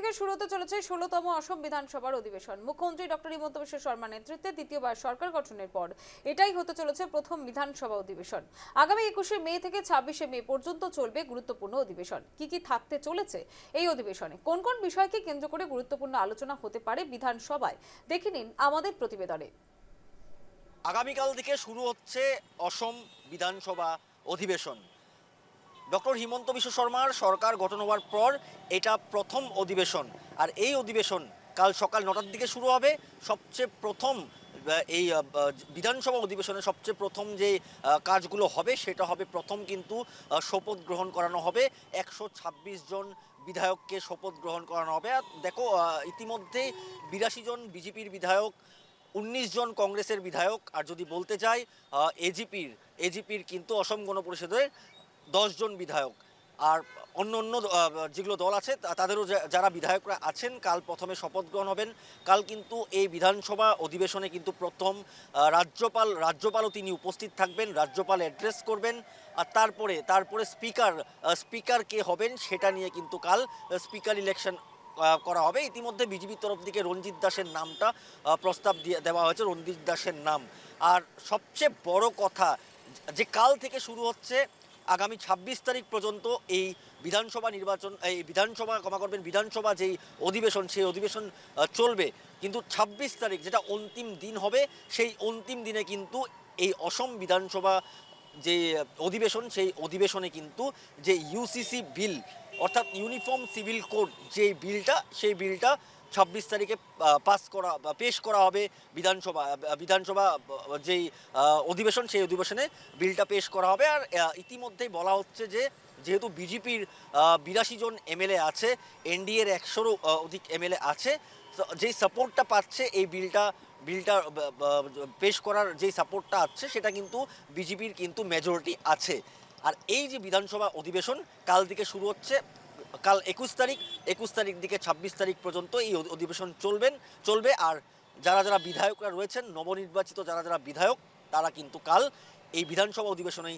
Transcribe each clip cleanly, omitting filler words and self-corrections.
থেকে শুরু হতে চলেছে 16তম অসম বিধানসভার অধিবেশন। মুখ্যমন্ত্রী ডক্টর হিমন্ত বিশ্ব শর্মার নেতৃত্বে দ্বিতীয়বার সরকার গঠনের পর এটাই হতে চলেছে প্রথম বিধানসভা অধিবেশন। আগামী 21শে মে থেকে 26শে মে পর্যন্ত চলবে গুরুত্বপূর্ণ অধিবেশন। কি থাকতে চলেছে এই অধিবেশনে, কোন কোন বিষয়কে কেন্দ্র করে গুরুত্বপূর্ণ আলোচনা হতে পারে বিধানসভায়, দেখে নিন আমাদের প্রতিবেদনে। আগামীকাল থেকে শুরু হচ্ছে অসম বিধানসভা অধিবেশন। ডক্টর হিমন্ত বিশ্ব শর্মার সরকার গঠন হওয়ার পর এটা প্রথম অধিবেশন। আর এই অধিবেশন কাল সকাল 9টার দিকে শুরু হবে। সবচেয়ে প্রথম এই বিধানসভা অধিবেশনে সবচেয়ে প্রথম যে কাজগুলো হবে সেটা হবে প্রথম কিন্তু শপথ গ্রহণ করানো হবে। 126 জন বিধায়ককে শপথ গ্রহণ করানো হবে। আর দেখো, ইতিমধ্যেই 82 জন বিজেপির বিধায়ক, 19 জন কংগ্রেসের বিধায়ক, আর যদি বলতে যাই এজিপির কিন্তু অসম গণ পরিষদের 10 জন বিধায়ক, আর অন্য অন্য যেগুলো দল আছে তাদেরও যারা বিধায়করা আছেন কাল প্রথমে শপথ গ্রহণ হবেন। কাল কিন্তু এই বিধানসভা অধিবেশনে কিন্তু প্রথম রাজ্যপালও তিনি উপস্থিত থাকবেন, রাজ্যপাল অ্যাড্রেস করবেন। আর তারপরে স্পিকার কে হবেন সেটা নিয়ে কিন্তু কাল স্পিকার ইলেকশন করা হবে। ইতিমধ্যে বিজেপির তরফ থেকে রঞ্জিত দাসের নামটা প্রস্তাব দেওয়া হয়েছে, রঞ্জিত দাসের নাম। আর সবচেয়ে বড় কথা যে কাল থেকে শুরু হচ্ছে আগামী 26 তারিখ পর্যন্ত এই বিধানসভা যেই অধিবেশন, সেই অধিবেশন চলবে। কিন্তু 26 তারিখ যেটা অন্তিম দিন হবে, সেই অন্তিম দিনে কিন্তু এই অসম বিধানসভা যে অধিবেশন, সেই অধিবেশনে কিন্তু যে ইউসিসি বিল অর্থাৎ ইউনিফর্ম সিভিল কোড সেই বিলটা 26 তারিখে পেশ করা হবে। বিধানসভা যেই অধিবেশন, সেই অধিবেশনে বিলটা পেশ করা হবে। আর ইতিমধ্যেই বলা হচ্ছে যে যেহেতু বিজেপির 82 জন এমএলএ আছে, এনডিএর 100-রও অধিক এমএলএ আছে, যেই সাপোর্টটা পাচ্ছে এই বিলটা পেশ করার যেই সাপোর্টটা আছে সেটা কিন্তু বিজেপির কিন্তু মেজরিটি আছে। আর এই যে বিধানসভা অধিবেশন কাল থেকে শুরু হচ্ছে, কাল 21 তারিখ থেকে 26 তারিখ পর্যন্ত এই অধিবেশন চলবে। আর যারা বিধায়করা রয়েছেন, নবনির্বাচিত যারা বিধায়ক, তারা কিন্তু কাল এই বিধানসভা অধিবেশনেই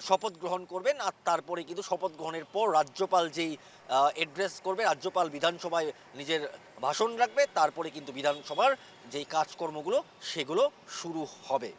শপথ গ্রহণ করবেন। আর তারপরে কিন্তু শপথ গ্রহণের পর রাজ্যপাল যেই অ্যাড্রেস করবে, রাজ্যপাল বিধানসভায় নিজের ভাষণ রাখবে, তারপরে কিন্তু বিধানসভার যেই কাজকর্মগুলো সেগুলো শুরু হবে।